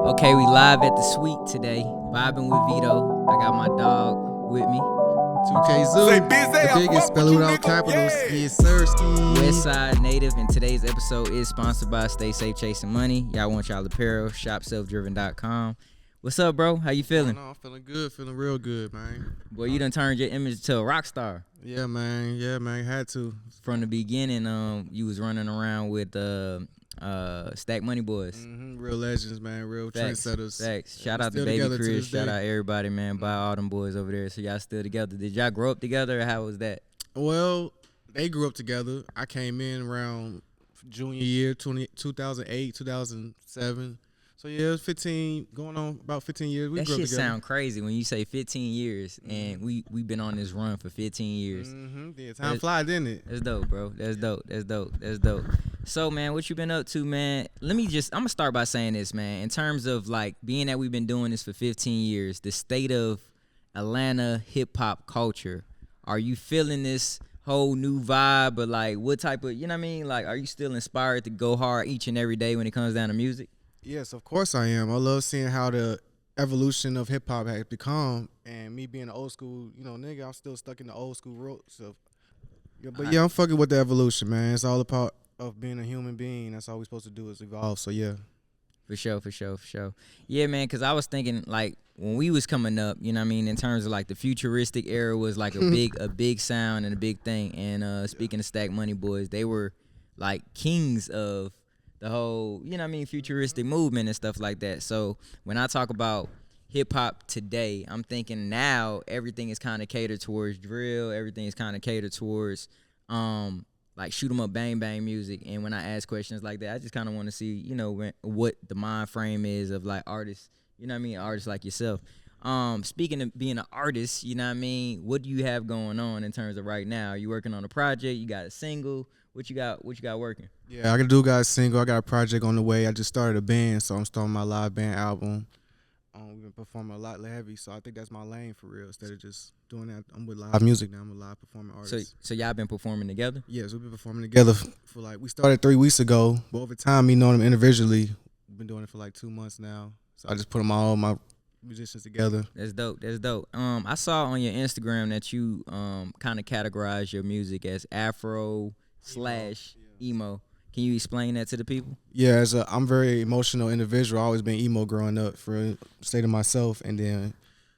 Okay, we live at the suite today. Vibing with Veto. I got my dog with me. 2K Zoo, the biggest spell without capitals. Yes, sir, West Side Native, and today's episode is sponsored by Stay Safe Chasing Money. Y'all want y'all apparel, shopselfdriven.com. What's up, bro? How you feeling? I'm feeling good, feeling real good, man. Boy, you done turned your image to a rock star. Yeah, man, had to. From the beginning, you was running around with Stack Money Boys. Real legends, man, real trendsetters. Facts. Shout out to Baby Chris, shout out everybody, man. Buy all them boys over there. So y'all still together. Did y'all grow up together, or how was that? Well, they grew up together. I came in around junior year, 2008, 2007. So yeah, it was 15, going on about 15 years. We that grew up shit together. Sound crazy when you say 15 years, and we been on this run for 15 years. Yeah, time flies, didn't it? That's dope, bro. That's dope. So, man, what you been up to, man? I'm gonna start by saying this, man. In terms of like being that we've been doing this for 15 years, the state of Atlanta hip hop culture, are you feeling this whole new vibe? Or like, what type of, you know what I mean? Like, are you still inspired to go hard each and every day when it comes down to music? Yes, of course I am. I love seeing how the evolution of hip hop has become, and me being an old school, nigga, I'm still stuck in the old school roots of. Yeah, but yeah, I'm fucking with the evolution, man. It's all a part of being a human being. That's all we're supposed to do is evolve. So yeah. For sure. Yeah, man, because I was thinking, like, when we was coming up, you know what I mean, in terms of, like, the futuristic era was, like, a big sound and a big thing. And speaking of Stack Money Boys, they were, like, kings of the whole, you know what I mean, futuristic movement and stuff like that. So when I talk about hip-hop today, I'm thinking now everything is kind of catered towards drill. Everything is kind of catered towards, like, shoot 'em up, bang, bang music. And when I ask questions like that, I just kind of want to see, what the mind frame is of, like, artists, you know what I mean, artists like yourself. Speaking of being an artist, you know what I mean, what do you have going on in terms of right now? Are you working on a project? You got a single? What you got working? Yeah, I got a single. I got a project on the way. I just started a band, so I'm starting my live band album. We've been performing a lot heavy, so I think that's my lane for real. Instead of just doing that, I'm with live music now. I'm a live performing artist. So y'all been performing together? Yes, we've been performing together for like, we started 3 weeks ago, but over time, me knowing them individually, we've been doing it for like 2 months now. So I just put all my musicians together. That's dope. I saw on your Instagram that you kind of categorize your music as Afro/emo. Can you explain that to the people? Yeah, I'm a very emotional individual. I always been emo growing up, for the state of myself. And then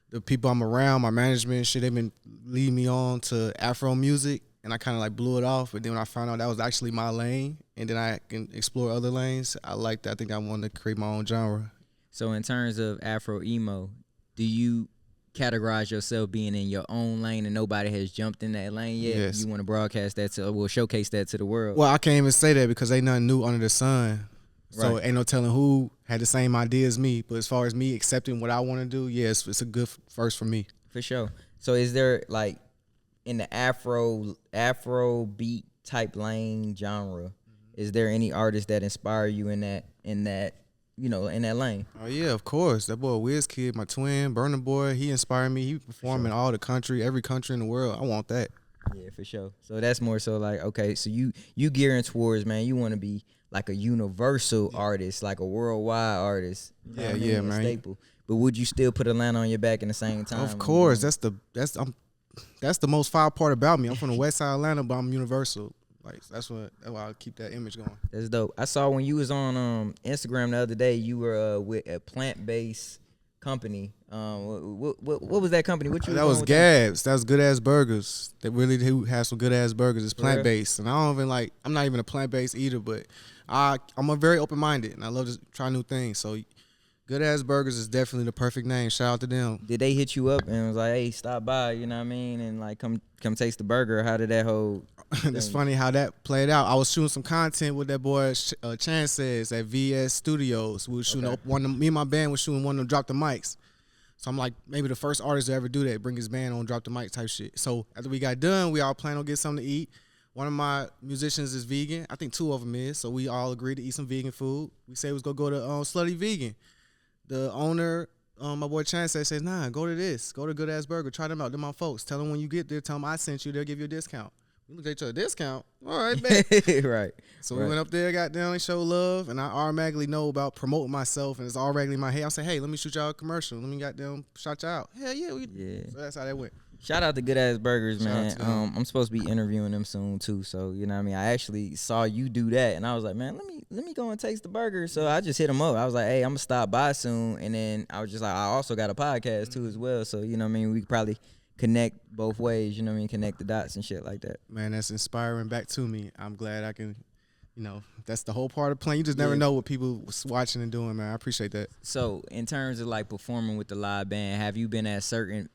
the people I'm around, my management, they've been leading me on to Afro music. And I kind of like blew it off. But then when I found out that was actually my lane, and then I can explore other lanes, I liked that. I think I wanted to create my own genre. So in terms of Afro-emo, do you categorize yourself being in your own lane and nobody has jumped in that lane yet? Yes. You want to broadcast that showcase that to the world? Well, I can't even say that because ain't nothing new under the sun. So Right. ain't no telling who had the same idea as me. But as far as me accepting what I want to do, yes, it's a good first for me. For sure. So is there, like, in the Afro beat type lane genre, is there any artists that inspire you in that in that lane? Oh yeah, of course. That boy WizKid, my twin, Burna Boy, he inspired me. He performed in all the country, every country in the world. I want that. Yeah, for sure. So that's more so like, okay, so you gearing towards, man, you want to be like a universal artist, like a worldwide artist. You know what I mean? Yeah, A man. staple. But would you still put Atlanta on your back in the same time? Of course. That's the most fire part about me. I'm from the West Side of Atlanta, but I'm universal. Like that's why I keep that image going. That's dope. I saw when you was on Instagram the other day, you were with a plant-based company. What was that company? What you? That was Gabs. That was Good Ass Burgers. That really do have some good ass burgers. It's plant based, and I'm not even a plant based eater, but I'm a very open minded, and I love to try new things. So Good Ass Burgers is definitely the perfect name. Shout out to them. Did they hit you up and was like, hey, stop by? You know what I mean? And like, come taste the burger. How did that whole? It's funny how that played out. I was shooting some content with that boy Chan Says at VS Studios. We were shooting me and my band was shooting one of them Drop the Mics. So I'm like, maybe the first artist to ever do that, bring his band on Drop the Mic type shit. So after we got done, we all planned on getting something to eat. One of my musicians is vegan. I think 2 of them is. So we all agreed to eat some vegan food. We said we was gonna go to Slutty Vegan. The owner, my boy Chan says, nah, go to this. Go to Good Ass Burger. Try them out. They're my folks. Tell them when you get there, tell them I sent you. They'll give you a discount. We looked at each other, discount. All right, bet. Right. So we went up there, got down, and showed love, and I automatically know about promoting myself, and it's already in my head. I say, hey, let me shoot y'all a commercial. Let me goddamn shout y'all out. Hell yeah, So that's how that went. Shout out to Good Ass Burgers, man. Shout out to them. I'm supposed to be interviewing them soon too, so you know what I mean. I actually saw you do that, and I was like, man, let me go and taste the burger. So I just hit him up. I was like, hey, I'm gonna stop by soon, and then I was just like, I also got a podcast too as well, so you know what I mean. We could probably connect both ways, you know what I mean, connect the dots and shit like that. Man, that's inspiring back to me. I'm glad I can, that's the whole part of playing. You just never know what people was watching and doing, man. I appreciate that. So in terms of like performing with the live band, have you been at certain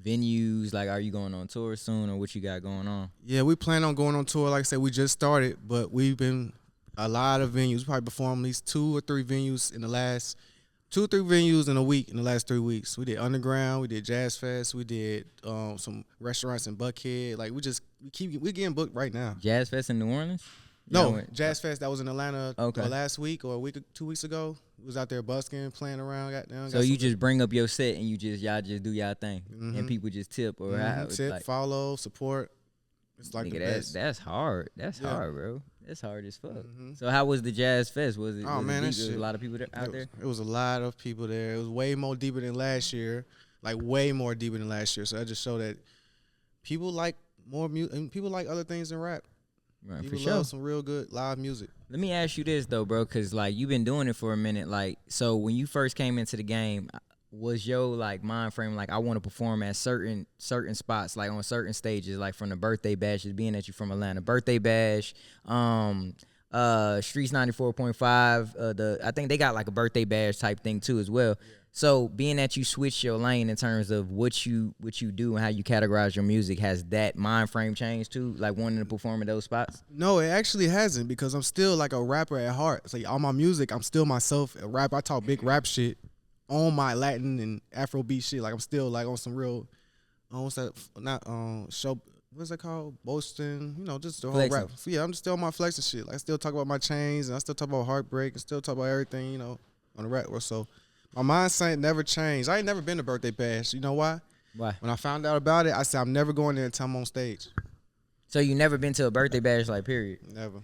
venues? Like, are you going on tour soon, or what you got going on? Yeah, we plan on going on tour. Like I said, we just started, but we've been a lot of venues. We probably performed at least 2 or 3 venues in the last 2 or 3 venues in a week in the last 3 weeks. We did Underground, we did Jazz Fest, we did some restaurants in Buckhead. Like we getting booked right now. Jazz Fest in New Orleans? No, Jazz Fest that was in Atlanta Okay. Last week or 2 weeks ago. We was out there busking, playing around, So you just bring up your set and y'all just do y'all thing, and people just tip or tip, like, follow, support. It's like nigga, the best. that's hard. That's hard, bro. That's hard as fuck. Mm-hmm. So how was the Jazz Fest? Was it? Oh was man, it that deep? There was shit. a lot of people out there. It was a lot of people there. It was way more deeper than last year, like way more deeper than last year. So that just showed that people like more music, and people like other things than rap. Right, People for sure. love some real good live music. Let me ask you this though, bro, because like you've been doing it for a minute. Like, so when you first came into the game, was your like mind frame like I want to perform at certain spots, like on certain stages, like from the birthday bashes, being that you from Atlanta, birthday bash, Streets 94.5, I think they got like a birthday bash type thing too as well. Yeah. So being that you switched your lane in terms of what you do and how you categorize your music, has that mind frame changed too, like wanting to perform in those spots? No, it actually hasn't, because I'm still like a rapper at heart. It's like all my music, I'm still myself, a rapper. I talk big rap shit on my Latin and Afrobeat shit. Like I'm still like on some real, what's that? Not show. What's that called? Boasting. Just the whole Flexing. rap. So yeah, I'm just still on my flexing shit. Like I still talk about my chains, and I still talk about heartbreak, and still talk about everything. On the rap world. So my mindset never changed. I ain't never been to birthday bash. You know why? Why? When I found out about it, I said I'm never going there until I'm on stage. So you never been to a birthday bash, like, period? Never.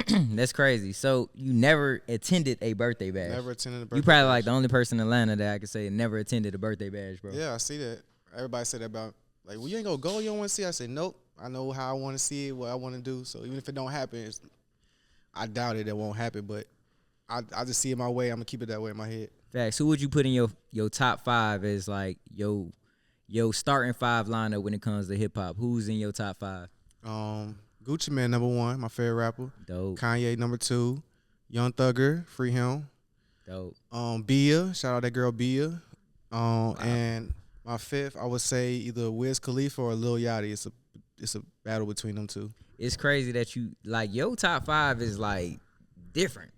That's crazy. So you never attended a birthday bash? Never attended a birthday You probably bash. like the only person in Atlanta that I could say never attended a birthday bash, bro. Yeah, I see that. Everybody said that about, like, well, you ain't gonna go, you don't want to see it? I said, nope. I know how I want to see it, what I want to do. So even if it don't happen, I doubt it won't happen, but I just see it my way. I'm gonna keep it that way in my head. Facts. Who would you put in your top 5 as like your starting 5 lineup when it comes to hip hop? Who's in your top 5? Gucci Mane #1, my favorite rapper. Dope. Kanye #2, Young Thugger, free him. Dope. Bia, shout out that girl Bia. And my 5th, I would say either Wiz Khalifa or Lil Yachty. It's a battle between them two. It's crazy that you like your top 5 is like different.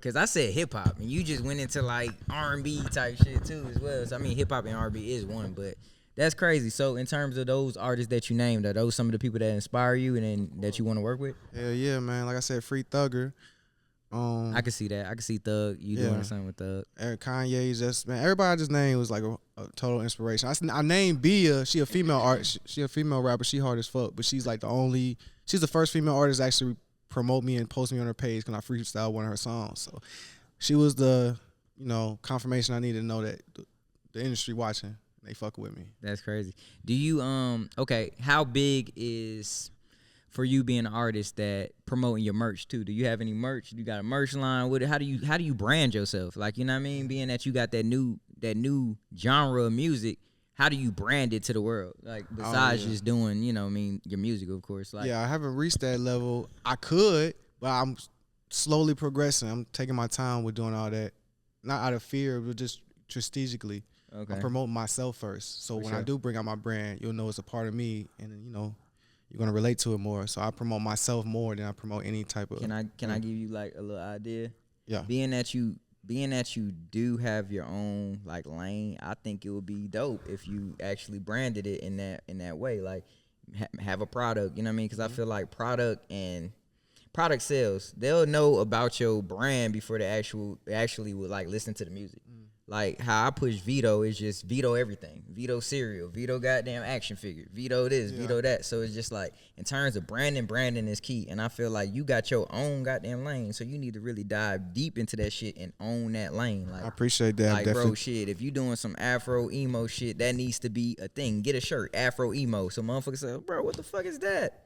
Cause I said hip hop and you just went into like R&B type shit too as well. So I mean hip hop and R&B is one, but that's crazy. So in terms of those artists that you named, are those some of the people that inspire you and then that you want to work with? Hell yeah, man. Like I said, free Thugger. I can see that. I can see Thug. You doing the same with Thug. And Kanye's just, man, everybody I just named was like a total inspiration. I named Bia. She a female artist. She a female rapper. She hard as fuck, but she's like she's the first female artist to actually promote me and post me on her page because I freestyle one of her songs. So she was the, confirmation I needed to know that the industry watching, they fuck with me. That's crazy. Do you okay, how big is for you being an artist that promoting your merch too? Do you have any merch? You got a merch line? How do you brand yourself? Like, you know what I mean? Being that you got that new genre of music, how do you brand it to the world? Like, besides just doing, your music, of course. Like, yeah, I haven't reached that level. I could, but I'm slowly progressing. I'm taking my time with doing all that. Not out of fear, but just strategically. Okay. I'm promoting myself first. So when I do bring out my brand, you'll know it's a part of me, and you're gonna relate to it more. So I promote myself more than I promote any type of. Can I give you like a little idea? Yeah. Being that you do have your own like lane, I think it would be dope if you actually branded it in that way. Like have a product, you know what I mean? Because I feel like product sales. They'll know about your brand before they actually would like listen to the music. like how I push Veto is just Veto everything. Veto cereal, Veto goddamn action figure, Veto this, Veto that. So it's just like in terms of branding is key. And I feel like you got your own goddamn lane. So you need to really dive deep into that shit and own that lane. Like I appreciate that. Like bro, shit, if you doing some Afro-emo shit, that needs to be a thing. Get a shirt, Afro-emo. So motherfuckers say, bro, what the fuck is that?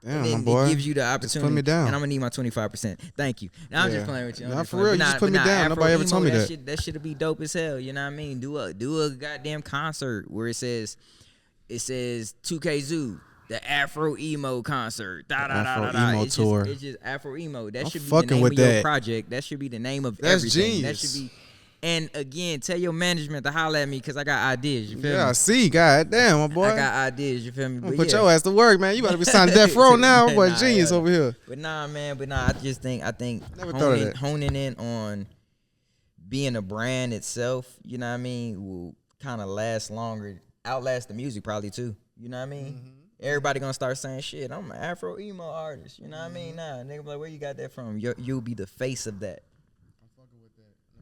Damn, and my boy. It gives you the opportunity. Just put me down. And I'm gonna need my 25%. Thank you. Now I'm just playing with you. Nah, for real, you just put me down. Nobody ever told me that. That shit'll be dope as hell. You know what I mean? Do a goddamn concert where it says 2K Zoo, the Afro-emo concert. Afro-emo tour. It's just Afro-emo. That I'm should be the name of your project. That should be the name of everything. Genius. That should be. And again, tell your management to holler at me because I got ideas. You feel me? Yeah, I see. God damn, my boy. I got ideas. You feel me? But put your ass to work, man. You better be signed to Death Row now. Boy, genius over here. But man. I just think Never honing in on being a brand itself, you know what I mean, will kind of last longer, outlast the music probably too. You know what I mean? Mm-hmm. Everybody gonna start saying shit. I'm an Afro-emo artist. You know what I mean? Nah, nigga, like, where you got that from? You'll be the face of that.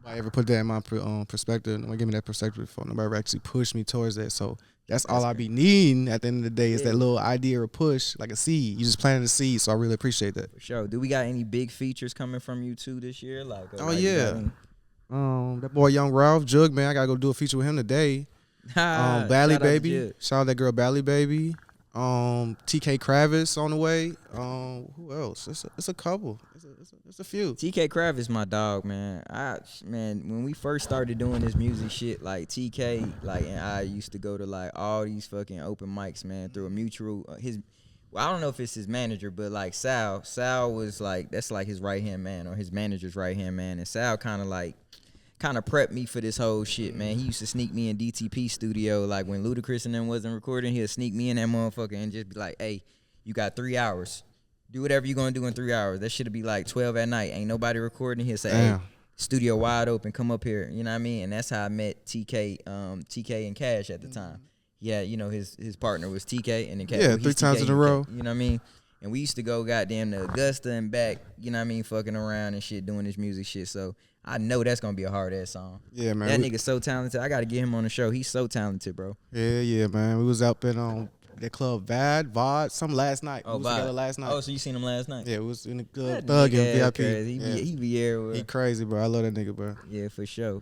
Nobody ever put that in my perspective. Nobody give me that perspective before. Nobody ever actually pushed me towards that. So that's all I be needing at the end of the day is that little idea or push, like a seed. You just planted a seed, so I really appreciate that. For sure. Do we got any big features coming from you too this year? That boy Young Ralph, Jug, man, I gotta go do a feature with him today. Bally Baby. Shout out that girl Bally Baby. TK Kravis on the way. Who else? It's a couple. It's a few. TK Kravis, my dog, man. When we first started doing this music shit, like TK, and I used to go to like all these fucking open mics, man, through a mutual. I don't know if it's his manager, but like Sal was like that's like his right hand man or his manager's right hand man, and Sal kind of prepped me for this whole shit, man. He used to sneak me in DTP studio, like when Ludacris and them wasn't recording, he'll sneak me in that motherfucker and just be like, hey, you got 3 hours. Do whatever you gonna do in 3 hours. That shit'll be like 12 at night. Ain't nobody recording. He'll say, hey, studio wide open, come up here. You know what I mean? And that's how I met TK and Cash at the time. Yeah, you know, his partner was TK and then Cash. Yeah, 3 times in a row. You know what I mean? And we used to go goddamn to Augusta and back, you know what I mean, fucking around and shit, doing this music shit. So I know that's gonna be a hard ass song. Yeah, man. That nigga's so talented. I gotta get him on the show. He's so talented, bro. Yeah, man. We was out in that club VOD, some last night. Oh, we was together last night. Oh, so you seen him last night? Yeah, we was in the club, thugging VIP. Crazy. He be everywhere. He crazy, bro. I love that nigga, bro. Yeah, for sure.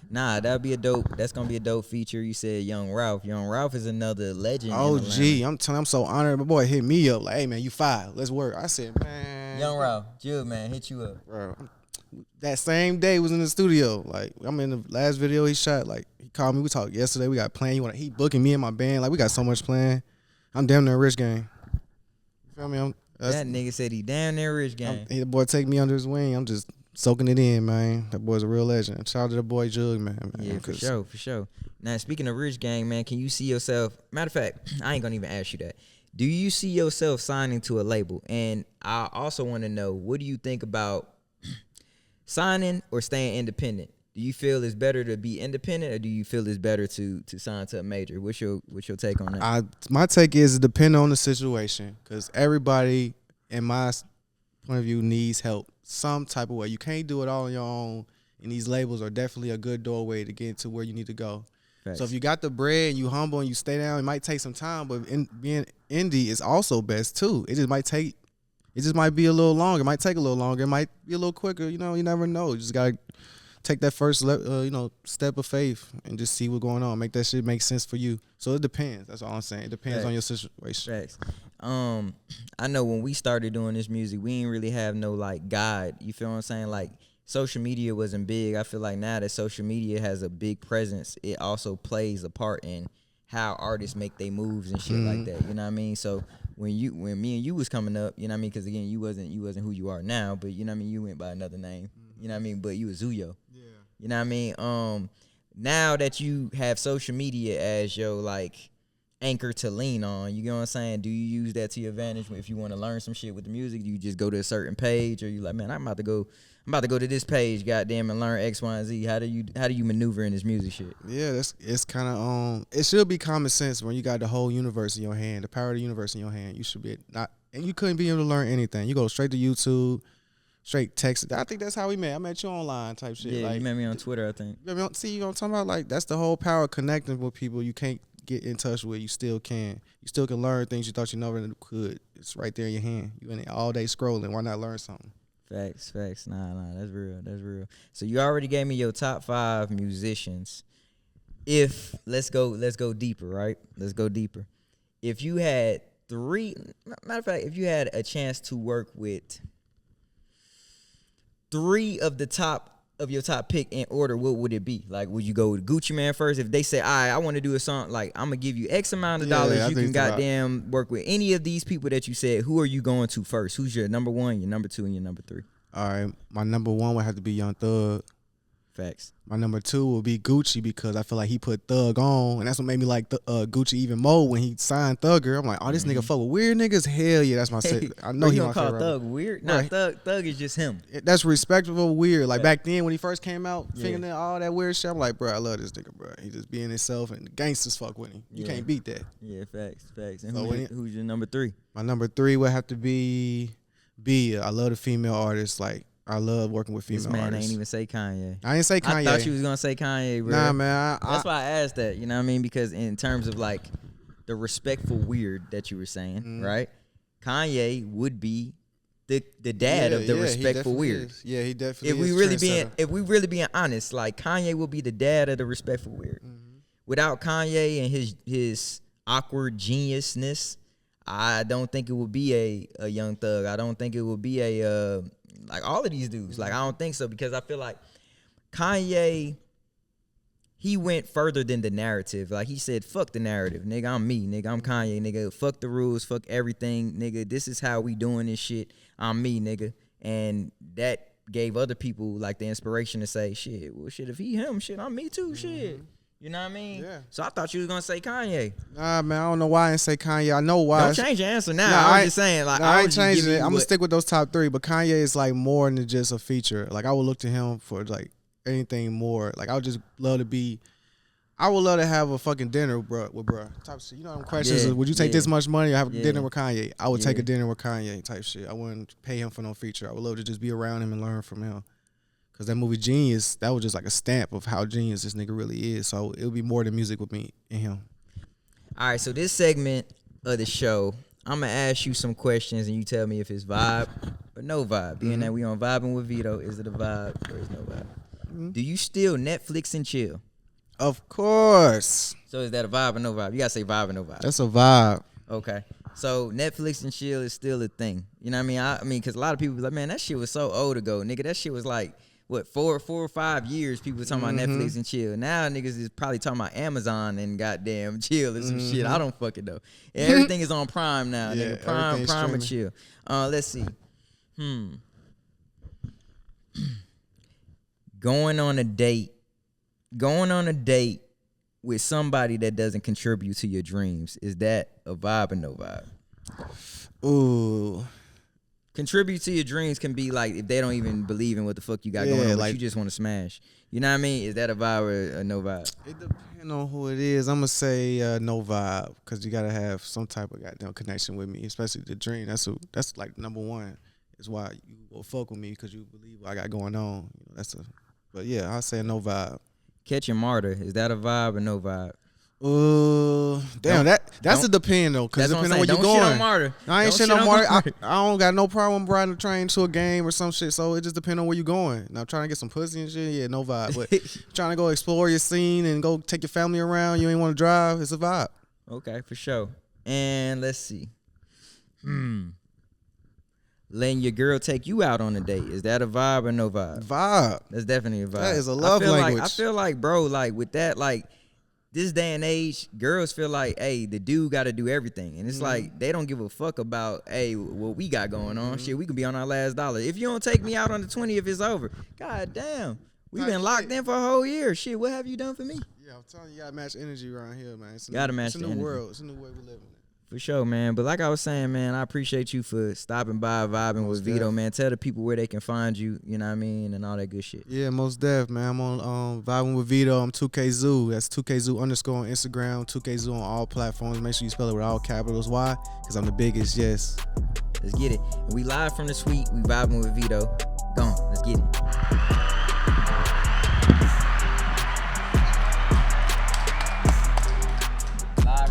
Nah, that's gonna be a dope feature. You said Young Ralph. Young Ralph is another legend. Oh, gee, I'm so honored. My boy hit me up like, hey man, you fire. Let's work. I said, man. Young Ralph, Jug, man, hit you up. Bro, that same day was in the studio. Like, I'm in the last video he shot. Like, he called me. We talked yesterday. We got planned. He booking me and my band. Like, we got so much planned. I'm damn near rich gang. You feel me? That nigga said he damn near rich gang. The boy take me under his wing. I'm just soaking it in, man. That boy's a real legend. Shout out to the boy Jug, man. Yeah, for sure. Now, speaking of rich gang, man, can you see yourself? Matter of fact, I ain't gonna even ask you that. Do you see yourself signing to a label? And I also want to know, what do you think about signing or staying independent? Do you feel it's better to be independent, or do you feel it's better to sign to a major? What's your take on that? My take is it depends on the situation, because everybody, in my point of view, needs help some type of way. You can't do it all on your own, and these labels are definitely a good doorway to get to where you need to go. Facts. So if you got the bread and you humble and you stay down, it might take some time, but being indie is also best too. It just might be a little longer. It might take a little longer. It might be a little quicker. You know, you never know. You just gotta take that first, step of faith and just see what's going on. Make that shit make sense for you. So it depends. That's all I'm saying. It depends on your situation. Facts. I know when we started doing this music, we didn't really have no like guide. You feel what I'm saying? Like, social media wasn't big. I feel like now that social media has a big presence, it also plays a part in how artists make their moves and shit like that. You know what I mean? So when me and you was coming up, you know what I mean? Because again, you wasn't who you are now, but you know what I mean? You went by another name. You know what I mean? But you was Zuyo. Yeah. You know what I mean? Now that you have social media as your like anchor to lean on, you know what I'm saying? Do you use that to your advantage if you want to learn some shit with the music? Do you just go to a certain page, or you like, man, I'm about to go to this page, goddamn, and learn X, Y, and Z. How do you maneuver in this music shit? Yeah, it's kind of it should be common sense when you got the whole universe in your hand, the power of the universe in your hand. You should be and you couldn't be able to learn anything. You go straight to YouTube, straight text. I think that's how we met. I met you online type shit. Yeah, like, you met me on Twitter, I think. See, you know what I'm talking about? Like, that's the whole power of connecting with people you can't get in touch with. You still can. You still can learn things you thought you never could. It's right there in your hand. You in it all day scrolling. Why not learn something? Facts. Nah, that's real. So you already gave me your top 5 musicians. Let's go deeper, right? Let's go deeper. If you had 3, matter of fact, if you had a chance to work with 3 of your top pick in order, what would it be? Like, would you go with Gucci Mane first? If they say, all right, I want to do a song, like, I'm going to give you X amount of dollars, you can goddamn work with any of these people that you said, who are you going to first? Who's your number 1, your number 2, and your number 3? All right, my number 1 would have to be Young Thug. Facts. My number 2 will be Gucci because I feel like he put Thug on, and that's what made me like Gucci even more when he signed Thugger. I'm like, oh, this nigga fuck with weird niggas. Hell yeah, that's my set. I know he don't call Thug weird. Nah, right. Thug is just him. That's respectable weird. Like back then when he first came out, fingernail all that weird shit. I'm like, bro, I love this nigga, bro. He just being himself, and the gangsters fuck with him. You can't beat that. Yeah, facts. And so who's your number 3? My number 3 would have to be Bia. I love the female artists. Like, I love working with female artists. This man ain't even say Kanye. I ain't say Kanye. I thought you was going to say Kanye, bro. Nah, man. That's why I asked that, you know what I mean? Because in terms of, like, the respectful weird that you were saying, right? Kanye would be the dad of the respectful weird. Is. Yeah, he definitely If we really being honest, like, Kanye will be the dad of the respectful weird. Without Kanye and his awkward geniusness, I don't think it would be a Young Thug. I don't think it would be a... like all of these dudes. Like, I don't think so, because I feel like Kanye, he went further than the narrative. Like, he said, fuck the narrative, nigga. I'm me, nigga. I'm Kanye, nigga. Fuck the rules, fuck everything, nigga. This is how we doing this shit. I'm me, nigga. And that gave other people, like, the inspiration to say, shit, well, shit, if he him, shit, I'm me too, shit. You know what I mean? Yeah. So I thought you was gonna say Kanye. Nah, man, I don't know why I didn't say Kanye. I know why. Don't change your answer now. I was just saying, like, I ain't changing it. I'm gonna stick with those top 3. But Kanye is like more than just a feature. Like, I would look to him for like anything more. Like, I would just love to be. I would love to have a fucking dinner, bro, with bro. Type shit. You know them questions. Would you take this much money or have a dinner with Kanye? I would take a dinner with Kanye. Type shit. I wouldn't pay him for no feature. I would love to just be around him and learn from him. Because that movie Genius, that was just like a stamp of how genius this nigga really is. So it would be more than music with me and him. All right, so this segment of the show, I'm going to ask you some questions and you tell me if it's vibe or no vibe. Being that we on Vibin with Veto, is it a vibe or is it no vibe? Do you still Netflix and chill? Of course. So is that a vibe or no vibe? You got to say vibe or no vibe. That's a vibe. Okay. So Netflix and chill is still a thing. You know what I mean? I mean, because a lot of people be like, man, that shit was so old ago. Nigga, that shit was like... what, 4 or 5 years people were talking about Netflix and chill. Now niggas is probably talking about Amazon and goddamn chill and some shit. I don't fucking know. Everything is on Prime now, nigga. Prime or chill. Let's see. Going on a date with somebody that doesn't contribute to your dreams, is that a vibe or no vibe? Ooh. Contribute to your dreams can be like if they don't even believe in what the fuck you got going on, like, but you just want to smash. You know what I mean? Is that a vibe or a no vibe? It depends on who it is. I'm going to say no vibe, because you got to have some type of goddamn connection with me, especially the dream. That's like number 1. Is why you will fuck with me, because you believe what I got going on. You know, but yeah, I'll say no vibe. Catching Martyr, is that a vibe or no vibe? Damn, that's a depend though, because depending on where you going. On Martyr. I ain't shit on Martyr. I don't got no problem riding a train to a game or some shit. So it just depends on where you going. Now trying to get some pussy and shit, yeah, no vibe. But trying to go explore your scene and go take your family around, you ain't want to drive, it's a vibe. Okay, for sure. And let's see. Letting your girl take you out on a date, is that a vibe or no vibe? Vibe. That's definitely a vibe. That is a love language. I feel like, bro, like with that, like, this day and age, girls feel like, hey, the dude got to do everything. And it's like, they don't give a fuck about, hey, what we got going on. Shit, we could be on our last dollar. If you don't take me out on the 20th, it's over. God damn. We've been locked in for a whole year. Shit, what have you done for me? Yeah, I'm telling you, you got to match energy around here, man. It's a new world. It's a new way we live in. For sure, man. But like I was saying, man, I appreciate you for stopping by, vibing with Veto, man. Tell the people where they can find you, you know what I mean, and all that good shit. Yeah, most def, man. I'm on Vibing with Veto. I'm 2K Zoo. That's 2K Zoo _ on Instagram, 2K Zoo on all platforms. Make sure you spell it with all capitals. Why? Because I'm the biggest, yes. Let's get it. And we live from the suite. We vibing with Veto. Go on, let's get it.